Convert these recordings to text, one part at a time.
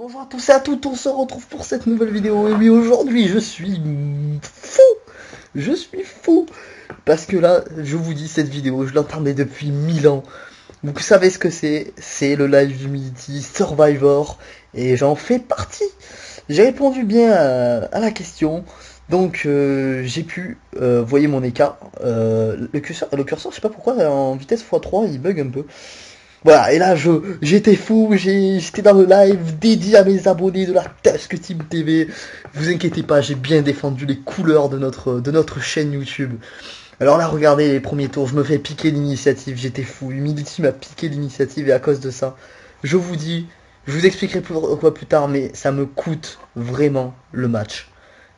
Bonjour à tous et à toutes, on se retrouve pour cette nouvelle vidéo. Et oui, aujourd'hui, je suis fou. Je suis fou. Parce que là, je vous dis, cette vidéo, je l'entendais depuis 1000 ans. Vous savez ce que c'est? C'est le live Humility Survivor. Et j'en fais partie. J'ai répondu bien à la question. Donc, j'ai pu, voyez mon écart. Le curseur, je sais pas pourquoi, en vitesse x3, il bug un peu. Voilà, et là j'étais fou, j'étais dans le live dédié à mes abonnés de la Tusk Team TV. Vous inquiétez pas, j'ai bien défendu les couleurs de notre chaîne YouTube. Alors là, regardez les premiers tours, je me fais piquer l'initiative, j'étais fou. Humility m'a piqué l'initiative et à cause de ça, je vous dis, je vous expliquerai pourquoi plus tard, mais ça me coûte vraiment le match.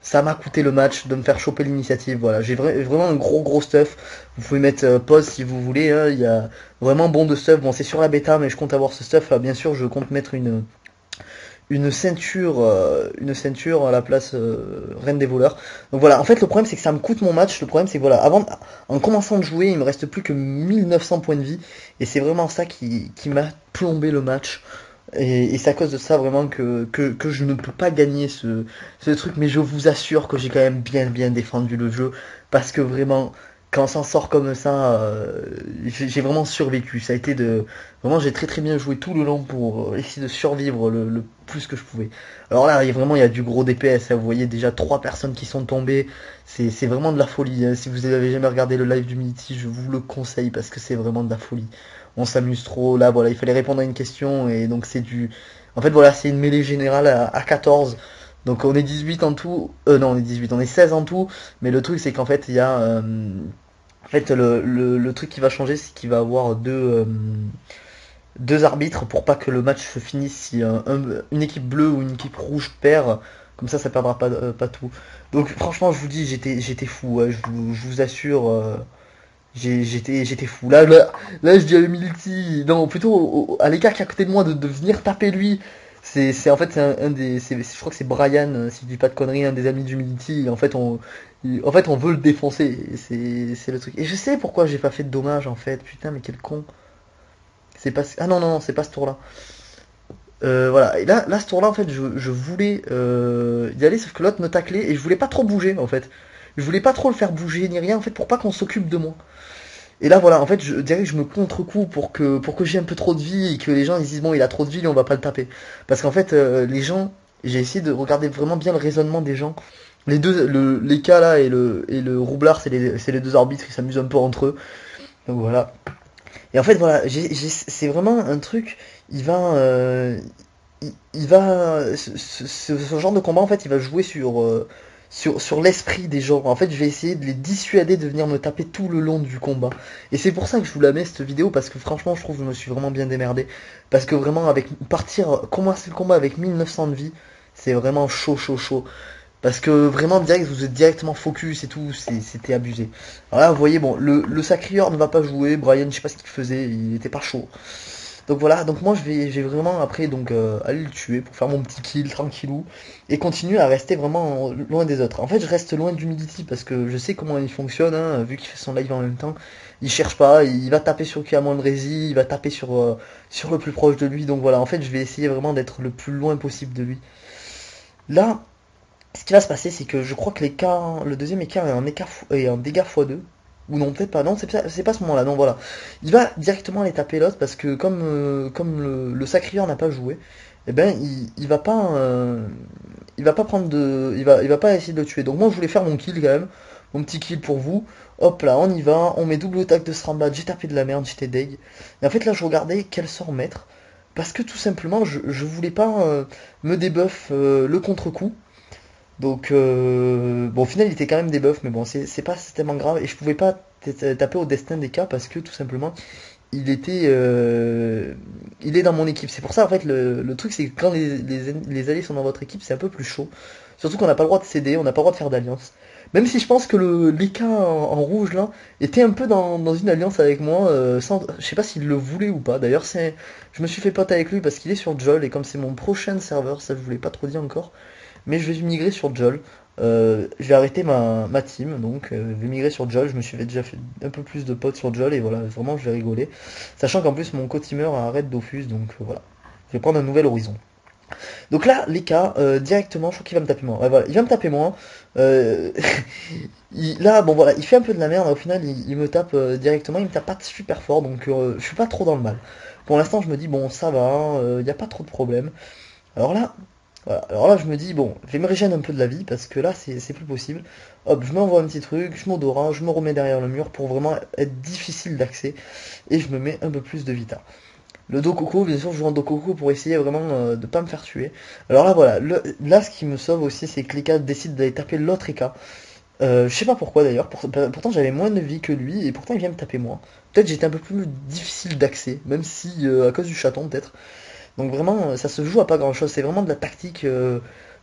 Ça m'a coûté le match de me faire choper l'initiative. Voilà, j'ai vraiment un gros stuff. Vous pouvez mettre pause si vous voulez. Hein. Il y a vraiment bon de stuff. Bon, c'est sur la bêta, mais je compte avoir ce stuff. Bien sûr, je compte mettre une ceinture à la place reine des voleurs. Donc voilà, en fait, le problème c'est que ça me coûte mon match. Le problème c'est que voilà, en commençant de jouer, il me reste plus que 1900 points de vie, et c'est vraiment ça qui m'a plombé le match. Et c'est à cause de ça vraiment que je ne peux pas gagner ce truc, mais je vous assure que j'ai quand même bien défendu le jeu, parce que vraiment, quand on s'en sort comme ça, j'ai vraiment survécu. Ça a été de... Vraiment, j'ai très bien joué tout le long pour essayer de survivre le plus que je pouvais. Alors là, il y a du gros DPS, hein. Vous voyez déjà 3 personnes qui sont tombées, c'est vraiment de la folie, hein. Si vous avez jamais regardé le live d'Humility, je vous le conseille, parce que c'est vraiment de la folie. On s'amuse trop. Là, voilà, il fallait répondre à une question, et donc c'est du... En fait, voilà, c'est une mêlée générale à 14. Donc on est 18 en tout. Non, on est 18, on est 16 en tout. Mais le truc, c'est qu'en fait, il y a... En fait, le truc qui va changer, c'est qu'il va y avoir deux arbitres pour pas que le match se finisse si une équipe bleue ou une équipe rouge perd. Comme ça perdra pas tout. Donc franchement, je vous dis, j'étais fou. Ouais, je vous assure. J'étais fou. Là, je dis à Humility, non, plutôt à l'écart qui est à côté de moi, de venir taper lui. En fait, c'est un des, je crois que c'est Brian, si je dis pas de conneries, un des amis d'Humility. En fait, on veut le défoncer. C'est le truc. Et je sais pourquoi j'ai pas fait de dommages, en fait. Putain, mais quel con. C'est pas, ah non, c'est pas ce tour-là. Voilà. Et là, ce tour-là, en fait, je voulais y aller, sauf que l'autre me taclait et je voulais pas trop bouger, en fait. Je voulais pas trop le faire bouger ni rien, en fait, pour pas qu'on s'occupe de moi. Et là voilà, en fait, je dirais que je me contre-coup pour que j'ai un peu trop de vie et que les gens ils disent bon, il a trop de vie, on va pas le taper. Parce qu'en fait, les gens, j'ai essayé de regarder vraiment bien le raisonnement des gens. Les cas là et le roublard, c'est les deux arbitres qui s'amusent un peu entre eux. Donc voilà. Et en fait voilà, c'est vraiment un truc. Il va, il va, ce genre de combat en fait, il va jouer sur l'esprit des gens. En fait, je vais essayer de les dissuader de venir me taper tout le long du combat. Et c'est pour ça que je vous la mets cette vidéo, parce que franchement, je trouve que je me suis vraiment bien démerdé. Parce que vraiment, commencer le combat avec 1900 de vie, c'est vraiment chaud. Parce que vraiment, direct, vous êtes directement focus et tout, c'était abusé. Alors là, vous voyez, bon, le sacrieur ne va pas jouer, Brian, je sais pas ce qu'il faisait, il était pas chaud. Donc voilà, donc moi je vais vraiment après donc aller le tuer pour faire mon petit kill tranquillou et continuer à rester vraiment loin des autres. En fait, je reste loin d'Humility parce que je sais comment il fonctionne, hein, vu qu'il fait son live en même temps. Il cherche pas, il va taper sur qui a moins de rési, il va taper sur le plus proche de lui. Donc voilà, en fait, je vais essayer vraiment d'être le plus loin possible de lui. Là, ce qui va se passer, c'est que je crois que le deuxième écart est un dégât x2. Ou non, peut-être pas. Non, c'est pas ce moment-là. Non, voilà. Il va directement aller taper l'autre parce que comme le sacrieur n'a pas joué, eh ben il va pas prendre il va pas essayer de le tuer. Donc moi je voulais faire mon kill quand même, mon petit kill pour vous. Hop là, on y va, on met double attaque de Strandbad, j'ai tapé de la merde, j'étais deg. Et en fait là je regardais quel sort mettre parce que tout simplement je voulais pas me débuff le contre-coup. Donc, bon, au final, il était quand même des buffs, mais bon, c'est pas tellement grave. Et je pouvais pas taper au destin des cas parce que tout simplement, il est dans mon équipe. C'est pour ça, en fait, le truc, c'est que quand les alliés sont dans votre équipe, c'est un peu plus chaud. Surtout qu'on n'a pas le droit de céder, on n'a pas le droit de faire d'alliance. Même si je pense que les cas en rouge là était un peu dans une alliance avec moi, je sais pas s'il le voulait ou pas. D'ailleurs, je me suis fait pote avec lui parce qu'il est sur Jol et comme c'est mon prochain serveur, ça je vous l'ai pas trop dit encore. Mais je vais migrer sur Jol. Je vais arrêter ma team, donc je vais migrer sur Jol. Je me suis déjà fait un peu plus de potes sur Jol et voilà, vraiment je vais rigoler. Sachant qu'en plus mon co-teamer a arrêté Dofus, donc voilà. Je vais prendre un nouvel horizon. Donc là, les cas, directement, je crois qu'il va me taper moi. Ouais, voilà, il va me taper moi. Euh, là, bon voilà, il fait un peu de la merde. Au final, il me tape directement. Il me tape pas super fort, donc je suis pas trop dans le mal. Pour l'instant, je me dis, bon, ça va, il n'y a pas trop de problème. Alors là, voilà. Alors là, je me dis, bon, je vais me régénérer un peu de la vie, parce que là, c'est plus possible. Hop, je m'envoie un petit truc, je m'odora, je me remets derrière le mur pour vraiment être difficile d'accès. Et je me mets un peu plus de vita. Le Dokoko, bien sûr, je joue en Dokoko pour essayer vraiment de pas me faire tuer. Alors là, voilà, là, ce qui me sauve aussi, c'est que l'Eka décide d'aller taper l'autre Eka. Je sais pas pourquoi d'ailleurs, pourtant j'avais moins de vie que lui, et pourtant il vient me taper moi. Peut-être j'étais un peu plus difficile d'accès, même si à cause du chaton peut-être. Donc vraiment, ça se joue à pas grand-chose, c'est vraiment de la tactique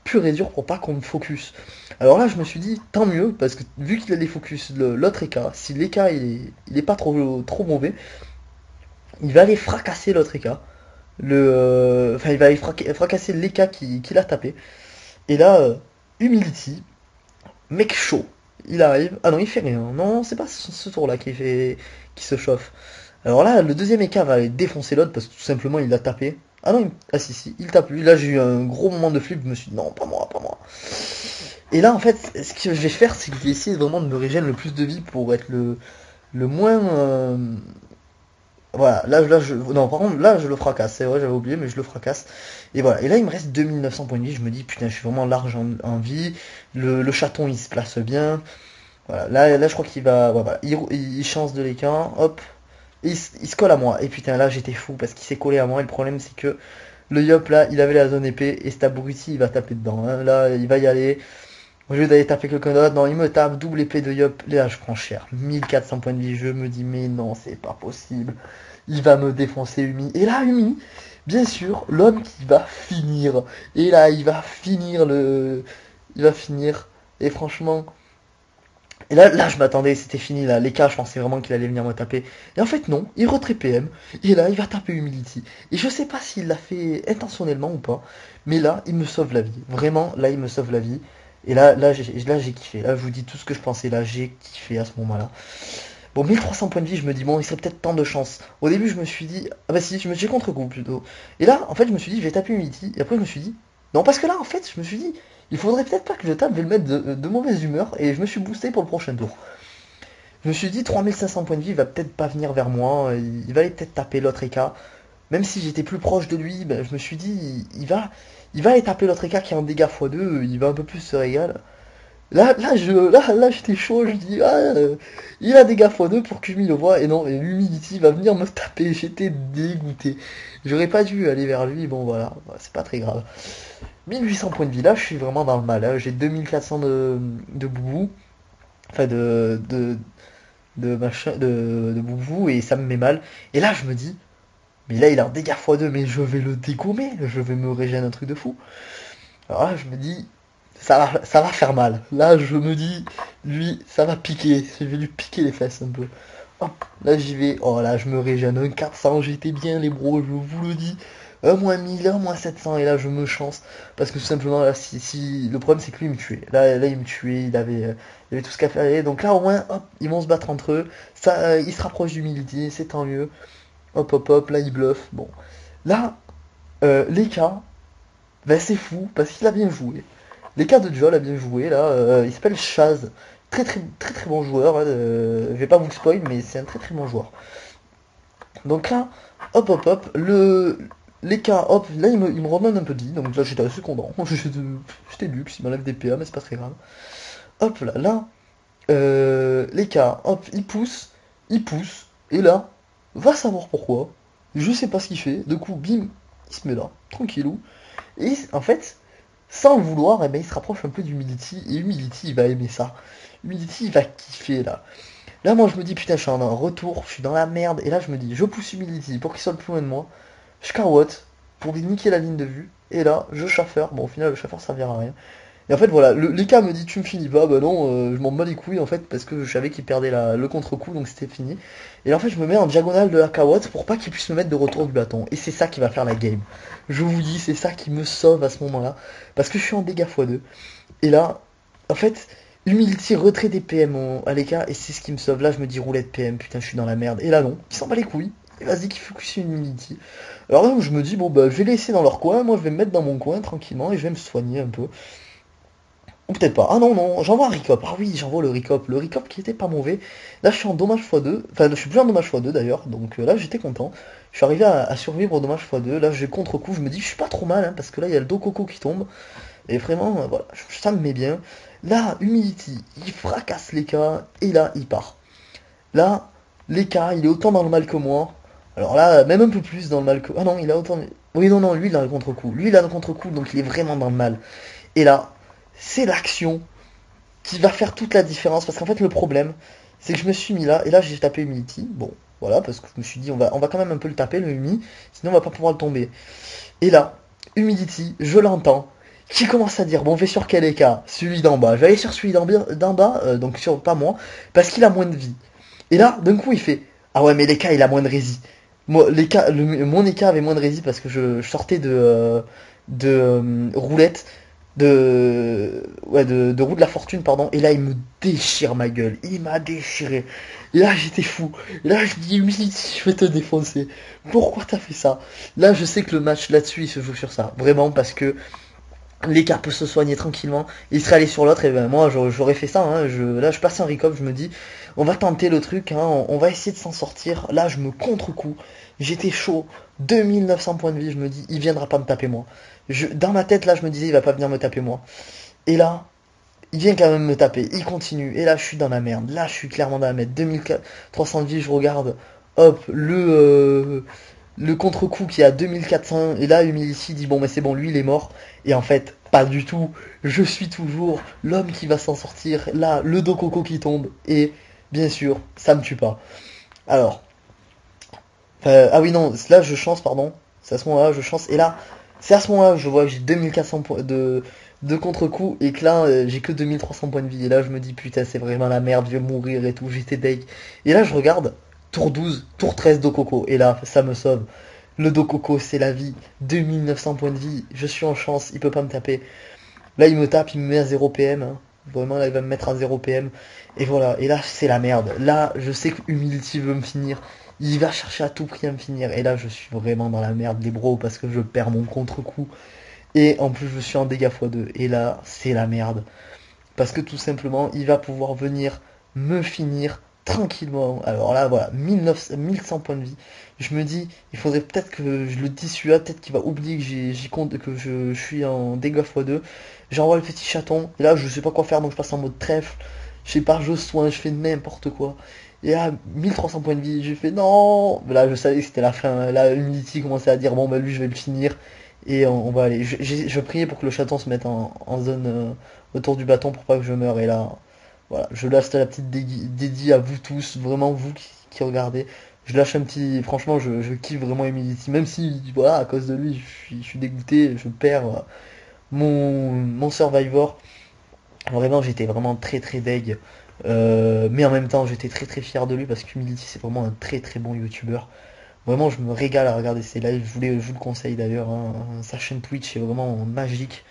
pure et dure pour pas qu'on me focus. Alors là, je me suis dit, tant mieux, parce que vu qu'il allait focus l'autre Eka, si l'Eka il est pas trop mauvais, il va aller fracasser l'autre Eka. Enfin, il va aller fracasser l'Eka qui l'a tapé. Et là, Humility, mec chaud, il arrive. Ah non, il fait rien. Non, c'est pas ce tour-là qui se chauffe. Alors là, le deuxième Eka va aller défoncer l'autre parce que tout simplement il l'a tapé. Ah non, ah si, il tape lui. Là, j'ai eu un gros moment de flip. Je me suis dit non, pas moi, pas moi. Et là, en fait, ce que je vais faire, c'est que je vais essayer vraiment de me régénérer le plus de vie pour être le moins voilà, non, par contre, là, je le fracasse, c'est vrai, j'avais oublié, mais je le fracasse. Et voilà, et là, il me reste 2900 points de vie, je me dis, putain, je suis vraiment large en vie, le chaton, il se place bien. Voilà, là je crois qu'il va, ouais, voilà, il change de l'équin, hop, et il se colle à moi. Et putain, là, j'étais fou, parce qu'il s'est collé à moi, et le problème, c'est que le Yop, là, il avait la zone épée, et cet abruti, il va taper dedans, hein. Là, il va y aller, au lieu d'aller taper quelqu'un d'autre, non, il me tape, double épée de Yop, là, je prends cher, 1400 points de vie, je me dis, mais non, c'est pas possible. Il va me défoncer Umi. Et là, Umi, bien sûr, l'homme qui va finir. Et là, il va finir le. Il va finir. Et franchement. Et là, je m'attendais, c'était fini là. Les cas, je pensais vraiment qu'il allait venir me taper. Et en fait, non, il retrait PM. Et là, il va taper Humility. Et je sais pas s'il l'a fait intentionnellement ou pas. Mais là, il me sauve la vie. Vraiment, là, il me sauve la vie. Et là, j'ai kiffé. Là, je vous dis tout ce que je pensais. Là, j'ai kiffé à ce moment-là. Bon, 1300 points de vie, je me dis, bon, il serait peut-être temps de chance. Au début, je me suis dit, ah bah si, j'ai contre-coup plutôt. Et là, en fait, je me suis dit, je vais taper Unity. Et après, je me suis dit, non, parce que là, en fait, je me suis dit, il faudrait peut-être pas que je tape, je vais le mettre de mauvaise humeur. Et je me suis boosté pour le prochain tour. Je me suis dit, 3500 points de vie, il va peut-être pas venir vers moi. Il va aller peut-être taper l'autre Eka. Même si j'étais plus proche de lui, ben, je me suis dit, il va aller taper l'autre Eka qui est en dégâts x2. Il va un peu plus se régaler. Là, j'étais chaud, je dis, ah, il a des gars x2 pour que Yumi le voit, et non, et Humility va venir me taper, j'étais dégoûté. J'aurais pas dû aller vers lui, bon voilà, c'est pas très grave. 1800 points de vie, là, je suis vraiment dans le mal, hein. J'ai 2400 de boubou, enfin de machin, de boubou, et ça me met mal. Et là, je me dis, mais là, il a un dégâts x2, mais je vais le dégommer, je vais me régénérer un truc de fou. Alors là, je me dis, ça va faire mal. Là, je me dis, lui, ça va piquer. Je vais lui piquer les fesses un peu. Hop, là, j'y vais. Oh là, je me régène. Un 400, j'étais bien, les bros, je vous le dis. Un moins 1000, un moins 700, et là, je me chance. Parce que tout simplement, là, si le problème, c'est que lui, il me tuait. Là, il me tuait, il avait tout ce qu'à faire. Donc là, au moins, hop, ils vont se battre entre eux. Ça, ils se rapprochent d'humilité, c'est tant mieux. Hop, hop, hop, là, il bluffe. Bon. Là, les cas, ben, c'est fou, parce qu'il a bien joué. Les cas de Joel a bien joué là, il s'appelle Chaz. Très très très très bon joueur, hein, je vais pas vous le spoil mais c'est un très très bon joueur. Donc là, hop hop hop, les cas, hop, là il me redonne un peu de vie, donc là j'étais assez content. J'étais luxe, il m'enlève des PA mais c'est pas très grave. Hop les cas, hop, il pousse, et là, va savoir pourquoi. Je sais pas ce qu'il fait, du coup bim, il se met là, tranquillou. Et en fait, sans le vouloir, eh ben, il se rapproche un peu d'Humility, et Humility, il va aimer ça. Humility, il va kiffer, là. Là, moi, je me dis, putain, je suis en un retour, je suis dans la merde, et là, je me dis, je pousse Humility pour qu'il soit le plus loin de moi, je carotte, pour lui niquer la ligne de vue, et là, je chauffeur, bon, au final, le chauffeur, ça servira à rien. Et en fait, voilà, l'Eka me dit, tu me finis pas, bah non, je m'en bats les couilles, en fait, parce que je savais qu'il perdait le contre-coup, donc c'était fini. Et là, en fait, je me mets en diagonale de la carotte pour pas qu'il puisse me mettre de retour du bâton. Et c'est ça qui va faire la game. Je vous dis, c'est ça qui me sauve à ce moment-là, parce que je suis en dégâts x2. Et là, en fait, Humility retrait des PM à l'écart, et c'est ce qui me sauve. Là, je me dis roulette PM, putain, je suis dans la merde. Et là, non, il s'en bat les couilles. et vas-y qu'il focus une Humility. Alors là, je me dis, bon, bah, je vais les laisser dans leur coin, moi je vais me mettre dans mon coin tranquillement et je vais me soigner un peu. Ou peut-être pas. Ah non, non, j'envoie un recop. Ah oui, j'envoie le recop. Le recop qui était pas mauvais. Là, je suis en dommage x2. Enfin, je suis plus en dommage x2 d'ailleurs. Donc là, j'étais content. Je suis arrivé à survivre au dommage x2. Là, j'ai contre-coup. Je me dis, je suis pas trop mal. Hein, parce que là, il y a le dos coco qui tombe. Et vraiment, voilà, ça me met bien. Là, Humility, il fracasse les cas. Et là, il part. Là, les cas, il est autant dans le mal que moi. Alors là, même un peu plus dans le mal que... Ah non, il a autant... Oui, non, non, lui, il a le contre-coup. Lui, il a le contre-coup. Donc, il est vraiment dans le mal. Et là, c'est l'action qui va faire toute la différence. Parce qu'en fait, le problème, c'est que je me suis mis là, et là, j'ai tapé Humility. Bon, voilà, parce que je me suis dit, on va quand même un peu le taper, le Humi, sinon on va pas pouvoir le tomber. Et là, Humility, je l'entends, qui commence à dire, bon, on fait sur quel écart? Celui d'en bas. Je vais aller sur celui d'en bas, donc sur pas moi, parce qu'il a moins de vie. Et là, d'un coup, il fait, ah ouais, mais l'écart, il a moins de rési. Moi, mon écart avait moins de rési parce que je sortais de roulette de roue de la fortune, pardon, et là il me déchire ma gueule, il m'a déchiré, et là j'étais fou, et là je dis oui, je vais te défoncer, pourquoi t'as fait ça? Là je sais que le match là-dessus il se joue sur ça, vraiment, parce que l'écart peut se soigner tranquillement, il serait allé sur l'autre, et ben moi j'aurais fait ça, hein. Là je passe un recop, je me dis, on va tenter le truc, hein, on va essayer de s'en sortir, là je me contre-coup, j'étais chaud, 2900 points de vie, je me dis, il viendra pas me taper moi. Dans ma tête là je me disais, il va pas venir me taper moi. Et là, il vient quand même me taper, il continue, et là je suis dans la merde, là je suis clairement dans la merde, 2300 de vie, je regarde, hop, le contre-coup qui est à 2400, et là Humility dit bon mais c'est bon, lui il est mort, et en fait pas du tout, je suis toujours l'homme qui va s'en sortir, là le dos coco qui tombe, et bien sûr ça me tue pas. Alors, ah oui non, là je chance pardon, c'est à ce moment-là je chance, et là c'est à ce moment-là que je vois que j'ai 2400 points de contre-coup, et que là j'ai que 2300 points de vie, et là je me dis putain c'est vraiment la merde, je vais mourir et tout, j'étais deg, et là je regarde, tour 12, tour 13 do coco, et là ça me sauve. Le dos coco, c'est la vie. 2900 points de vie. Je suis en chance. Il peut pas me taper. Là, il me tape, il me met à 0 PM. Hein. Vraiment, là, il va me mettre à 0 PM. Et voilà. Et là, c'est la merde. Là, je sais que Humility veut me finir. Il va chercher à tout prix à me finir. Et là, je suis vraiment dans la merde, les bros, parce que je perds mon contre-coup. Et en plus, je suis en dégâts x2. Et là, c'est la merde. Parce que tout simplement, il va pouvoir venir me finir tranquillement. Alors là, voilà, 1100 points de vie. Je me dis, il faudrait peut-être que je le dissuade, peut-être qu'il va oublier que j'y compte, que je suis en dégâts x2. J'envoie le petit chaton, et là, je sais pas quoi faire, donc je passe en mode trèfle. Je sais pas, je soigne, je fais n'importe quoi. Et là, 1300 points de vie, j'ai fait non. Là, je savais que c'était la fin. Là, Humility commençait à dire, bon, bah lui, je vais le finir. Et on va aller. Je priais pour que le chaton se mette en zone autour du bâton pour pas que je meure. Et là, voilà, je lâche la petite dédie à vous tous, vraiment vous qui regardez. Je lâche un petit. Franchement, je kiffe vraiment Humility. Même si, voilà, à cause de lui, je suis dégoûté, je perds mon Survivor. Vraiment, j'étais vraiment très très deg. Mais en même temps, j'étais très très fier de lui parce qu'Humility, c'est vraiment un très très bon YouTuber. Vraiment, je me régale à regarder ses lives. Je vous le conseille d'ailleurs. Hein. Sa chaîne Twitch est vraiment magique.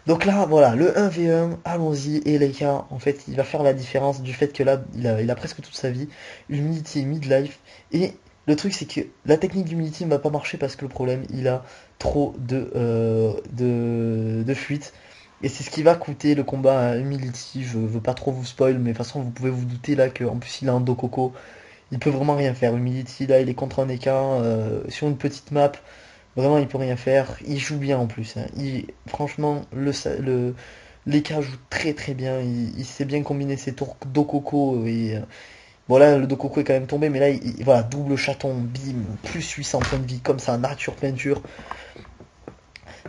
Donc là, voilà, le 1v1, allons-y. Et les gars, en fait, il va faire la différence du fait que là, il a presque toute sa vie. Humility est mid-life. Et le truc, c'est que la technique d'Humility ne va pas marcher parce que le problème, il a trop de fuite. Et c'est ce qui va coûter le combat à Humility. Je veux pas trop vous spoil, mais de toute façon, vous pouvez vous douter là qu'en plus, il a un dos coco. Il peut vraiment rien faire. Humility, là, il est contre un écart sur une petite map. Vraiment, il peut rien faire. Il joue bien en plus. Hein. Franchement, l'écart joue très très bien. Il sait bien combiner ses tours Dokoko. Et voilà, le Dokoko est quand même tombé. Mais là, voilà, double chaton, bim, plus 800 points de vie, comme ça, nature peinture.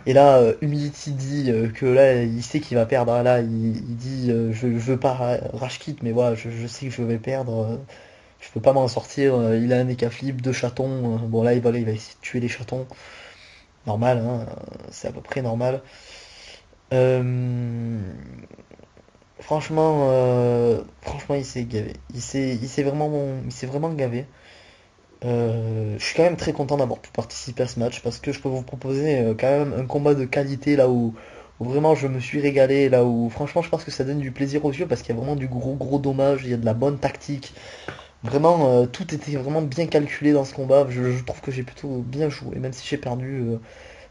Et là, Humility dit que là, il sait qu'il va perdre. Là, il dit je veux pas rage quit, mais voilà, je sais que je vais perdre. Je peux pas m'en sortir. Il a un éca flip, deux chatons. Bon, là, il va essayer de tuer les chatons. Normal, hein, c'est à peu près normal. Euh, franchement, il s'est gavé. Il s'est vraiment gavé. Je suis quand même très content d'avoir pu participer à ce match parce que je peux vous proposer quand même un combat de qualité là où vraiment je me suis régalé, là où franchement je pense que ça donne du plaisir aux yeux parce qu'il y a vraiment du gros gros dommage, il y a de la bonne tactique. Vraiment, tout était vraiment bien calculé dans ce combat. Je trouve que j'ai plutôt bien joué, même si j'ai perdu.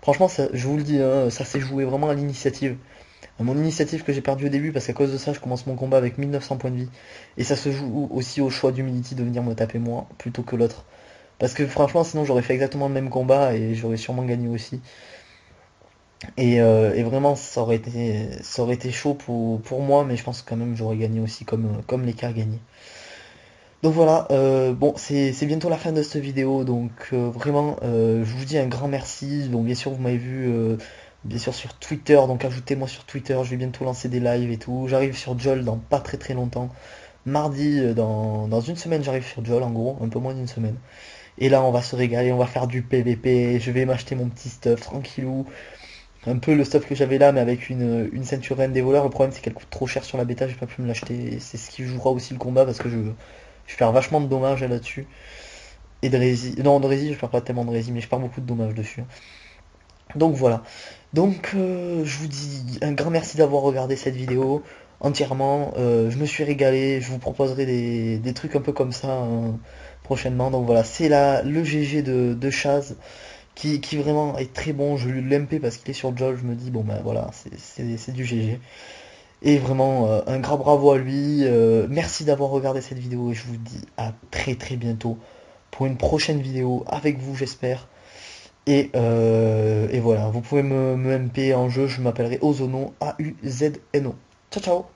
Franchement, je vous le dis, hein, ça s'est joué vraiment à l'initiative. À mon initiative que j'ai perdu au début, parce qu'à cause de ça, je commence mon combat avec 1900 points de vie. Et ça se joue aussi au choix d'Humility de venir me taper moi, plutôt que l'autre. Parce que franchement, sinon j'aurais fait exactement le même combat et j'aurais sûrement gagné aussi. Et vraiment, ça aurait été chaud pour moi, mais je pense que quand même j'aurais gagné aussi comme les cas gagnés. Donc voilà, bon, c'est bientôt la fin de cette vidéo, donc vraiment, je vous dis un grand merci. Donc bien sûr, vous m'avez vu, bien sûr sur Twitter, donc ajoutez-moi sur Twitter, je vais bientôt lancer des lives et tout. J'arrive sur Jol dans pas très très longtemps. Mardi, dans une semaine, j'arrive sur Jol, en gros, un peu moins d'une semaine. Et là, on va se régaler, on va faire du PVP, je vais m'acheter mon petit stuff tranquillou. Un peu le stuff que j'avais là, mais avec une ceinture reine des voleurs. Le problème, c'est qu'elle coûte trop cher sur la bêta, j'ai pas pu me l'acheter. Et c'est ce qui jouera aussi le combat parce que je vais faire vachement de dommages là-dessus. Et de rési. Non, de rési, je perds pas tellement de rési, mais je perds beaucoup de dommages dessus. Donc voilà. Donc je vous dis un grand merci d'avoir regardé cette vidéo entièrement. Je me suis régalé. Je vous proposerai des trucs un peu comme ça prochainement. Donc voilà, c'est le GG de Chaz qui vraiment est très bon. Je lui l'MP parce qu'il est sur Jol. Je me dis, bon ben voilà, c'est du GG. Et vraiment, un grand bravo à lui. Merci d'avoir regardé cette vidéo et je vous dis à très très bientôt pour une prochaine vidéo avec vous, j'espère. Et voilà, vous pouvez me MP en jeu, je m'appellerai Ozono, A-U-Z-N-O. Ciao ciao!